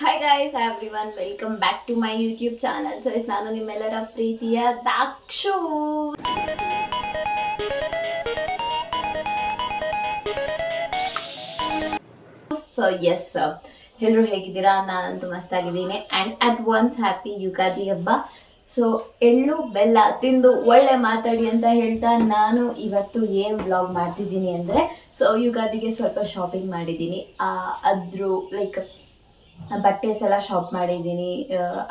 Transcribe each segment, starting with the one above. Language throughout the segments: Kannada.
Hi guys everyone welcome back to my YouTube channel. So ನಾನು ನಿಮ್ಮೆಲ್ಲರ ಪ್ರೀತಿಯ ದಾಕ್ಷು. ಸೊ ಎಸ್, ಎಲ್ಲರೂ ಹೇಗಿದ್ದೀರಾ? ನಾನಂತೂ ಮಸ್ತಾಗಿದ್ದೀನಿ and at once happy Ugadi ಹಬ್ಬ. ಸೊ ಎಳ್ಳು ಬೆಲ್ಲ ತಿಂದು ಒಳ್ಳೆ ಮಾತಾಡಿ ಅಂತ ಹೇಳ್ತಾ ನಾನು ಇವತ್ತು ಏನು ವ್ಲಾಗ್ ಮಾಡ್ತಿದ್ದೀನಿ ಅಂದರೆ, ಸೊ ಯುಗಾದಿಗೆ ಸ್ವಲ್ಪ ಶಾಪಿಂಗ್ ಮಾಡಿದ್ದೀನಿ. ಅದ್ರ ಲೈಕ್ ಬಟ್ಟೆಸ್ ಎಲ್ಲ ಶಾಪ್ ಮಾಡಿದ್ದೀನಿ.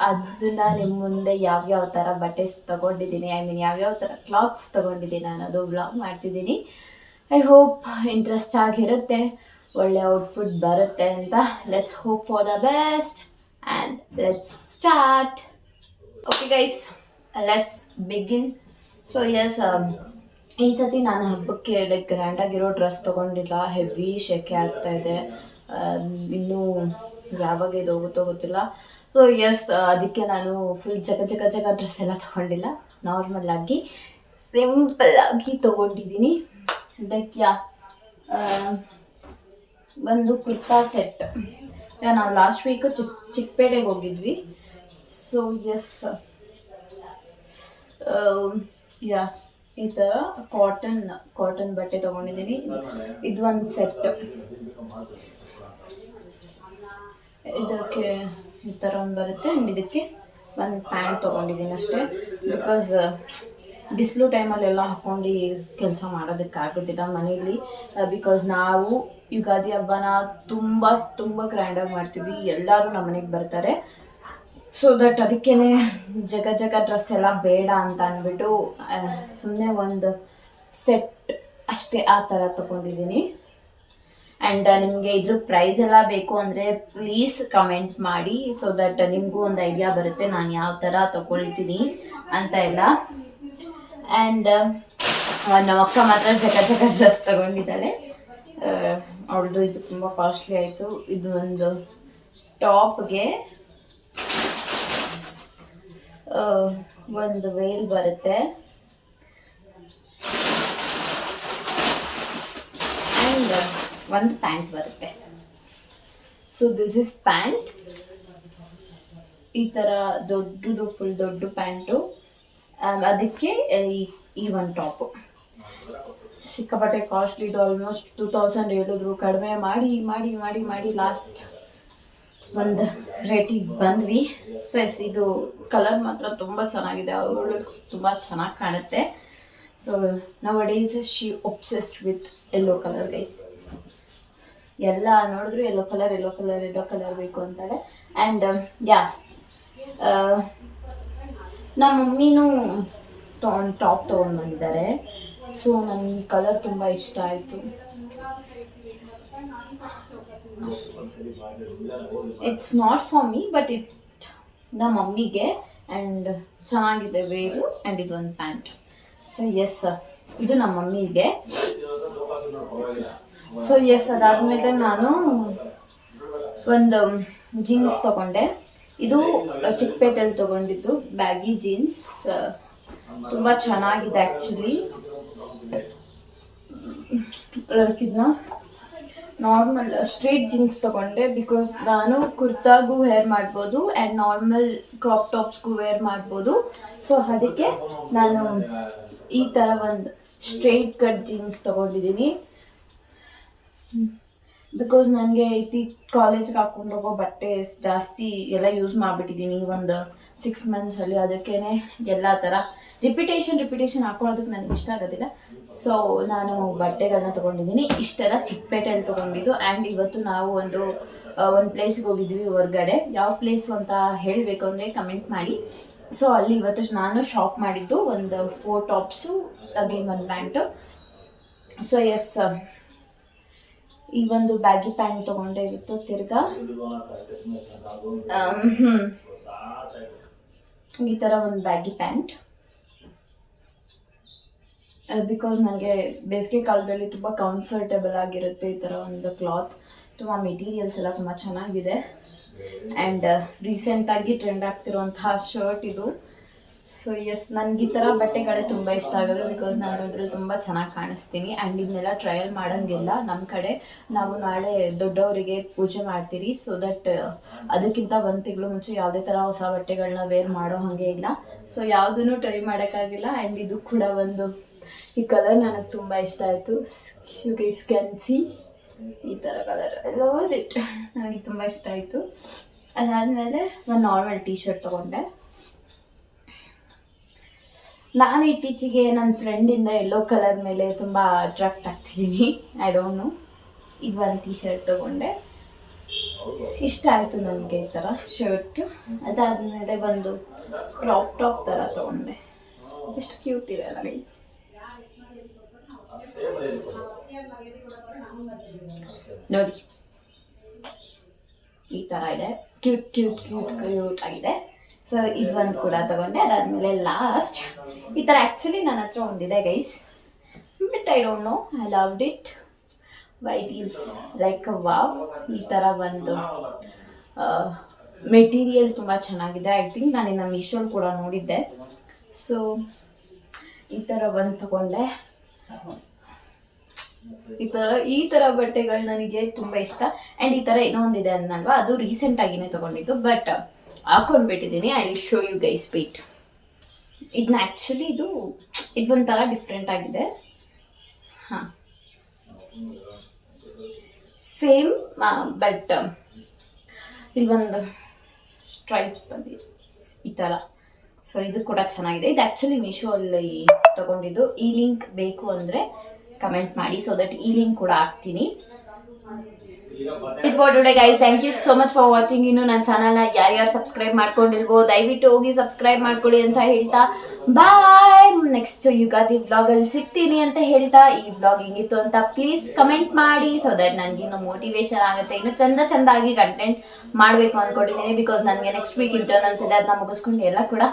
ಅದನ್ನ ನಿಮ್ಮ ಮುಂದೆ ಯಾವ್ಯಾವ ಥರ ಬಟ್ಟೆಸ್ ತೊಗೊಂಡಿದ್ದೀನಿ, ಯಾವ್ಯಾವ ಥರ ಕ್ಲಾತ್ಸ್ ತೊಗೊಂಡಿದ್ದೀನಿ ಅನ್ನೋದು ವ್ಲಾಗ್ ಮಾಡ್ತಿದ್ದೀನಿ. ಐ ಹೋಪ್ ಇಂಟ್ರೆಸ್ಟ್ ಆಗಿರುತ್ತೆ, ಒಳ್ಳೆ ಔಟ್ಪುಟ್ ಬರುತ್ತೆ ಅಂತ. Let's hope for the best and let's start. Okay guys, let's begin. So yes, ಈ ಸತಿ ನಾನು ಹಬ್ಬಕ್ಕೆ ಲೈಕ್ ಗ್ರ್ಯಾಂಡಾಗಿರೋ ಡ್ರೆಸ್ ತೊಗೊಂಡಿಲ್ಲ. ಹೆವಿ ಶೆಕೆ ಆಗ್ತಾ ಇದೆ. ಇನ್ನೂ ಯಾವಾಗ ಇದು ಹೋಗುತ್ತೋ ಗೊತ್ತಿಲ್ಲ. ಸೊ ಎಸ್, ಅದಕ್ಕೆ ನಾನು ಫುಲ್ ಜಗ ಡ್ರೆಸ್ ಎಲ್ಲ ತೊಗೊಂಡಿಲ್ಲ. ನಾರ್ಮಲ್ ಆಗಿ ಸಿಂಪಲ್ ಆಗಿ ತೊಗೊಂಡಿದ್ದೀನಿ. ಲೈಕ್ ಒಂದು ಕುರ್ತಾ ಸೆಟ್. ನಾವು ಲಾಸ್ಟ್ ವೀಕು ಚಿಕ್ಕಪೇಟೆಗೆ ಹೋಗಿದ್ವಿ. ಸೊ ಎಸ್, ಈ ಥರ ಕಾಟನ್ ಬಟ್ಟೆ ತೊಗೊಂಡಿದ್ದೀನಿ. ಇದು ಒಂದು ಸೆಟ್. ಇದಕ್ಕೆ ಈ ಥರ ಒಂದು ಬರುತ್ತೆ ಆ್ಯಂಡ್ ಇದಕ್ಕೆ ಒಂದು ಪ್ಯಾಂಟ್ ತೊಗೊಂಡಿದ್ದೀನಿ ಅಷ್ಟೇ. ಬಿಕಾಸ್ ಬಿಸಿಲು ಟೈಮಲ್ಲೆಲ್ಲ ಹಾಕ್ಕೊಂಡು ಕೆಲಸ ಮಾಡೋದಕ್ಕಾಗೋದಿಲ್ಲ ಮನೇಲಿ. ಬಿಕಾಸ್ ನಾವು ಯುಗಾದಿ ಹಬ್ಬನ ತುಂಬ ಗ್ರ್ಯಾಂಡಾಗಿ ಮಾಡ್ತೀವಿ. ಎಲ್ಲರೂ ನಮ್ಮ ಮನೆಗೆ ಬರ್ತಾರೆ. ಸೊ ದಟ್ ಅದಕ್ಕೇ ಜಗ ಡ್ರೆಸ್ ಎಲ್ಲ ಬೇಡ ಅಂತ ಅಂದ್ಬಿಟ್ಟು ಸುಮ್ಮನೆ ಒಂದು ಸೆಟ್ ಅಷ್ಟೇ ಆ ಥರ ತೊಗೊಂಡಿದ್ದೀನಿ. ಆ್ಯಂಡ್ ನಿಮಗೆ ಇದ್ರ ಪ್ರೈಸ್ ಎಲ್ಲ ಬೇಕು ಅಂದರೆ ಪ್ಲೀಸ್ ಕಮೆಂಟ್ ಮಾಡಿ, ಸೊ ದಟ್ ನಿಮಗೂ ಒಂದು ಐಡಿಯಾ ಬರುತ್ತೆ ನಾನು ಯಾವ ಥರ ತೊಗೊಳ್ತೀನಿ ಅಂತ ಎಲ್ಲ. ಆ್ಯಂಡ್ ನಮ್ಮ ಅಕ್ಕ ಮಾತ್ರ ಜಗ ಡ್ರೆಸ್ ತೊಗೊಂಡಿದ್ದಾಳೆ. ಅವಳದು ಇದು ತುಂಬ ಕಾಸ್ಟ್ಲಿ ಆಯಿತು. ಇದು ಒಂದು ಟಾಪ್ಗೆ ಒಂದು ವೇಲ್ ಬರುತ್ತೆ ಆ್ಯಂಡ್ ಒಂದು ಪ್ಯಾಂಟ್ ಬರುತ್ತೆ. So this is pant. ಈ ಥರ ದೊಡ್ಡದು, ಫುಲ್ ದೊಡ್ಡ ಪ್ಯಾಂಟು. ಅದಕ್ಕೆ ಈ ಒಂದು ಟಾಪು ಸಿಕ್ಕಾಪಟ್ಟೆ ಕಾಸ್ಟ್ಲಿ. ಇದು ಆಲ್ಮೋಸ್ಟ್ 2000 ಹೇಳಿದ್ರು. ಕಡಿಮೆ ಮಾಡಿ ಲಾಸ್ಟ್ ಒಂದು ರೇಟಿಗೆ ಬಂದ್ವಿ. ಸೊ ಎಸ್, ಇದು ಕಲರ್ ಮಾತ್ರ ತುಂಬ ಚೆನ್ನಾಗಿದೆ. ಅವಳು ತುಂಬ ಚೆನ್ನಾಗಿ ಕಾಣುತ್ತೆ. So now days she obsessed with yellow colour guys. ಎಲ್ಲ ನೋಡಿದ್ರು ಯೆಲ್ಲೋ ಕಲರ್ ಬೇಕು ಅಂತಾಳೆ. ಆ್ಯಂಡ್ ನಮ್ಮ ಮಮ್ಮಿನೂ ಒಂದು ಟಾಪ್ ತೊಗೊಂಡು ಬಂದಿದ್ದಾರೆ. ಸೊ ನನಗೆ ಈ ಕಲರ್ ತುಂಬ ಇಷ್ಟ ಆಯಿತು. It's not for me but ನಮ್ಮ ಮಮ್ಮಿಗೆ. ಆ್ಯಂಡ್ ಚೆನ್ನಾಗಿದೆ ವೇರು. ಆ್ಯಂಡ್ ಇದೊಂದು ಪ್ಯಾಂಟ್. ಸೊ ಎಸ್, ಇದು ನಮ್ಮ ಮಮ್ಮಿಗೆ. ಸೊ ಎಸ್, ಅದಾದಮೇಲೆ ನಾನು ಒಂದು ಜೀನ್ಸ್ ತೊಗೊಂಡೆ. ಇದು ಚಿಕ್ಕಪೇಟೆಯಲ್ಲಿ ತೊಗೊಂಡಿದ್ದು ಬ್ಯಾಗಿ ಜೀನ್ಸ್. ತುಂಬ ಚೆನ್ನಾಗಿದೆ ಆ್ಯಕ್ಚುಲಿ. ಇದನ್ನ ನಾರ್ಮಲ್ ಸ್ಟ್ರೇಟ್ ಜೀನ್ಸ್ ತೊಗೊಂಡೆ ಬಿಕಾಸ್ ನಾನು ಕುರ್ತಾಗೂ ವೇರ್ ಮಾಡ್ಬೋದು ಆ್ಯಂಡ್ ನಾರ್ಮಲ್ ಕ್ರಾಪ್ ಟಾಪ್ಸ್ಗೂ ವೇರ್ ಮಾಡ್ಬೋದು. ಸೊ ಅದಕ್ಕೆ ನಾನು ಈ ಥರ ಒಂದು ಸ್ಟ್ರೇಟ್ ಕಟ್ ಜೀನ್ಸ್ ತೊಗೊಂಡಿದ್ದೀನಿ. ಬಿಕಾಸ್ ನನಗೆ ಕಾಲೇಜ್ಗೆ ಹಾಕ್ಕೊಂಡು ಹೋಗೋ ಬಟ್ಟೆ ಜಾಸ್ತಿ ಎಲ್ಲ ಯೂಸ್ ಮಾಡಿಬಿಟ್ಟಿದ್ದೀನಿ ಒಂದು 6 ಮಂತ್ಸಲ್ಲಿ. ಅದಕ್ಕೇ ಎಲ್ಲ ಥರ ರಿಪಿಟೇಷನ್ ಹಾಕೊಳ್ಳೋದಕ್ಕೆ ನನಗೆ ಇಷ್ಟ ಆಗೋದಿಲ್ಲ. ಸೊ ನಾನು ಬಟ್ಟೆಗಳನ್ನ ತೊಗೊಂಡಿದ್ದೀನಿ. ಇಷ್ಟೆಲ್ಲ ಚಿಕ್ಕಪೇಟೆಯಲ್ಲಿ ತೊಗೊಂಡಿದ್ದು. ಆ್ಯಂಡ್ ಇವತ್ತು ನಾವು ಒಂದು ಪ್ಲೇಸ್ಗೆ ಹೋಗಿದ್ವಿ ಹೊರಗಡೆ. ಯಾವ ಪ್ಲೇಸು ಅಂತ ಹೇಳಬೇಕು ಅಂದರೆ ಕಮೆಂಟ್ ಮಾಡಿ. ಸೊ ಅಲ್ಲಿ ಇವತ್ತು ನಾನು ಶಾಪ್ ಮಾಡಿದ್ದು ಒಂದು 4 ಟಾಪ್ಸು, ಅಗೇನ್ ಒಂದು ಪ್ಯಾಂಟು. ಸೊ ಎಸ್, ಈ ಒಂದು ಬ್ಯಾಗಿ ಪ್ಯಾಂಟ್ ತೊಗೊಂಡೆ ಇತ್ತು. ತಿರ್ಗಾ ಈ ಥರ ಒಂದು ಬ್ಯಾಗಿ ಪ್ಯಾಂಟ್. ಬಿಕಾಸ್ ನನಗೆ ಬೇಸಿಗೆ ಕಾಲದಲ್ಲಿ ತುಂಬ ಕಂಫರ್ಟಬಲ್ ಆಗಿರುತ್ತೆ ಈ ಥರ ಒಂದು ಕ್ಲಾತ್. ತುಂಬ ಮೆಟೀರಿಯಲ್ಸ್ ಎಲ್ಲ ತುಂಬ ಚೆನ್ನಾಗಿದೆ. ಆ್ಯಂಡ್ ರೀಸೆಂಟಾಗಿ ಟ್ರೆಂಡ್ ಆಗ್ತಿರುವಂತಹ ಶರ್ಟ್ ಇದು. ಸೊ ಎಸ್ ನನಗೆ ಈ ಥರ ಬಟ್ಟೆಗಳೇ ತುಂಬ ಇಷ್ಟ ಆಗೋದು, ಬಿಕಾಸ್ ನಾನು ಅದ್ರಲ್ಲಿ ತುಂಬ ಚೆನ್ನಾಗಿ ಕಾಣಿಸ್ತೀನಿ. ಆ್ಯಂಡ್ ಇದನ್ನೆಲ್ಲ ಟ್ರಯಲ್ ಮಾಡೋಂಗಿಲ್ಲ. ನಮ್ಮ ಕಡೆ ನಾವು ನಾಳೆ ದೊಡ್ಡವರಿಗೆ ಪೂಜೆ ಮಾಡ್ತೀರಿ, ಸೊ ದಟ್ ಅದಕ್ಕಿಂತ 1 ತಿಂಗಳು ಮುಂಚೆ ಯಾವುದೇ ಥರ ಹೊಸ ಬಟ್ಟೆಗಳನ್ನ ವೇರ್ ಮಾಡೋ ಹಾಗೆ ಇಲ್ಲ. ಸೊ ಯಾವುದನ್ನು ಟ್ರೈ ಮಾಡೋಕ್ಕಾಗಿಲ್ಲ. ಆ್ಯಂಡ್ ಇದು ಕೂಡ ಈ ಕಲರ್ ನನಗೆ ತುಂಬ ಇಷ್ಟ ಆಯಿತು. ಯು ಗೈಸ್ ಕ್ಯಾನ್ ಸಿ ಈ ಥರ ಕಲರ್ ಐ ಲವ್ ಇಟ್, ನನಗೆ ತುಂಬ ಇಷ್ಟ ಆಯಿತು. ಅದಾದಮೇಲೆ ಒಂದು ನಾರ್ಮಲ್ ಟೀ ಶರ್ಟ್ ತೊಗೊಂಡೆ. ನಾನು ಇತ್ತೀಚೆಗೆ ನನ್ನ ಫ್ರೆಂಡಿಂದ ಯೆಲ್ಲೋ ಕಲರ್ ಮೇಲೆ ತುಂಬ ಅಟ್ರಾಕ್ಟ್ ಆಗ್ತಿದ್ದೀನಿ. I don't know. ಇದು ಒಂದು ಟೀ ಶರ್ಟ್ ತೊಗೊಂಡೆ, ಇಷ್ಟ ಆಯಿತು ನನಗೆ ಈ ಥರ ಶರ್ಟ್. ಅದಾದಮೇಲೆ ಒಂದು ಕ್ರಾಪ್ ಟಾಪ್ ಥರ ತೊಗೊಂಡೆ. ಎಷ್ಟು ಕ್ಯೂಟ್ ಇದೆ ಅಲ್ಲ ಗೈಸ್. ನೋಡಿ ಈ ಥರ ಇದೆ, ಕ್ಯೂಟ್ ಕ್ಯೂಟ್ ಕ್ಯೂಟ್ ಕ್ಯೂಟ್ ಆಗಿದೆ. ಸೊ ಇದು ಒಂದು ಕೂಡ ತಗೊಂಡೆ. ಅದಾದಮೇಲೆ ಲಾಸ್ಟ್ ಈ ಥರ ಆ್ಯಕ್ಚುಲಿ ನನ್ನ ಹತ್ರ ಒಂದಿದೆ guys, but I don't no, I loved it. White is like wow. ಈ ಥರ ಒಂದು ಮೆಟೀರಿಯಲ್ ತುಂಬ ಚೆನ್ನಾಗಿದೆ. ಐ ಥಿಂಕ್ ನಾನು ಇನ್ನು ಮೀಶೋಲ್ಲಿ ಕೂಡ ನೋಡಿದ್ದೆ. ಸೊ ಈ ಥರ ಒಂದು ತಗೊಂಡೆ. ಈ ಥರ ಬಟ್ಟೆಗಳು ನನಗೆ ತುಂಬ ಇಷ್ಟ. ಆ್ಯಂಡ್ ಈ ಥರ ಇನ್ನೊಂದಿದೆ ಅನ್ನಲ್ವಾ, ಅದು ರೀಸೆಂಟಾಗಿನೇ ತೊಗೊಂಡಿದ್ದು, ಬಟ್ ಹಾಕೊಂಡ್ಬಿಟ್ಟಿದ್ದೀನಿ. I will show you guys wait. ಇದನ್ನ ಆ್ಯಕ್ಚುಲಿ ಇದು ಒಂಥರ ಡಿಫ್ರೆಂಟ್ ಆಗಿದೆ. ಹಾಂ, ಸೇಮ್ ಬಟ್ ಇಲ್ಲಿ ಒಂದು ಸ್ಟ್ರೈಪ್ಸ್ ಬಂದಿದೆ ಈ ಥರ. ಸೊ ಇದು ಕೂಡ ಚೆನ್ನಾಗಿದೆ. ಇದು ಆ್ಯಕ್ಚುಲಿ ಮೀಶೋ ಅಲ್ಲಿ ತೊಗೊಂಡಿದ್ದು. ಈ ಲಿಂಕ್ ಬೇಕು ಅಂದರೆ ಕಮೆಂಟ್ ಮಾಡಿ, ಸೊ ದಟ್ ಈ ಲಿಂಕ್ ಕೂಡ ಹಾಕ್ತೀನಿ. For today guys, thank you so much for watching. ಇನ್ನು ನನ್ನ ಚಾನಲ್ನ ಯಾರ್ಯಾರು ಸಬ್ಸ್ಕ್ರೈಬ್ ಮಾಡ್ಕೊಂಡಿಲ್ವೋ ದಯವಿಟ್ಟು ಹೋಗಿ ಸಬ್ಸ್ಕ್ರೈಬ್ ಮಾಡ್ಕೊಳ್ಳಿ ಅಂತ ಹೇಳ್ತಾ ಬಾಯ್. ನೆಕ್ಸ್ಟ್ ಯುಗಾದಿ ವ್ಲಾಗಲ್ಲಿ ಸಿಗ್ತೀನಿ ಅಂತ ಹೇಳ್ತಾ, ಈ ವ್ಲಾಗ್ ಹೆಂಗಿತ್ತು ಅಂತ ಪ್ಲೀಸ್ ಕಮೆಂಟ್ ಮಾಡಿ, ಸೊ ದಟ್ ನನಗೆ ಇನ್ನೂ ಮೋಟಿವೇಶನ್ ಆಗುತ್ತೆ. ಇನ್ನು ಚಂದಾಗಿ ಕಂಟೆಂಟ್ ಮಾಡಬೇಕು ಅಂದ್ಕೊಂಡಿದ್ದೀನಿ. ಬಿಕಾಸ್ ನನಗೆ ನೆಕ್ಸ್ಟ್ ವೀಕ್ ಇಂಟರ್ನಲ್ಸ್ ಇದೆ, ಅದನ್ನ ಮುಗಿಸ್ಕೊಂಡು ಎಲ್ಲ ಕೂಡ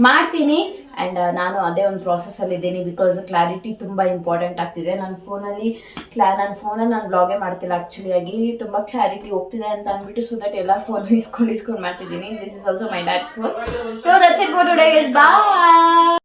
ಮಾಡ್ತೀನಿ. ಆ್ಯಂಡ್ ನಾನು ಅದೇ ಒಂದು ಪ್ರಾಸೆಸ್ಸಲ್ಲಿ ಇದ್ದೀನಿ. ಬಿಕಾಸ್ ಕ್ಲಾರಿಟಿ ತುಂಬ ಇಂಪಾರ್ಟೆಂಟ್ ಆಗ್ತಿದೆ. ನನ್ನ ಫೋನಲ್ಲಿ ನಾನು ವ್ಲಾಗೇ ಮಾಡ್ತಿಲ್ಲ ಆ್ಯಕ್ಚುಲಿ ಆಗಿ. ತುಂಬ ಕ್ಲಾರಿಟಿ ಹೋಗ್ತಿದೆ ಅಂತ ಅಂದ್ಬಿಟ್ಟು, ಸೊ ದಟ್ ಎಲ್ಲ ಫೋನ್ ಇಸ್ಕೊಂಡು ಮಾಡ್ತಿದ್ದೀನಿ. This is also my dad's phone. So that's it for today guys, bye.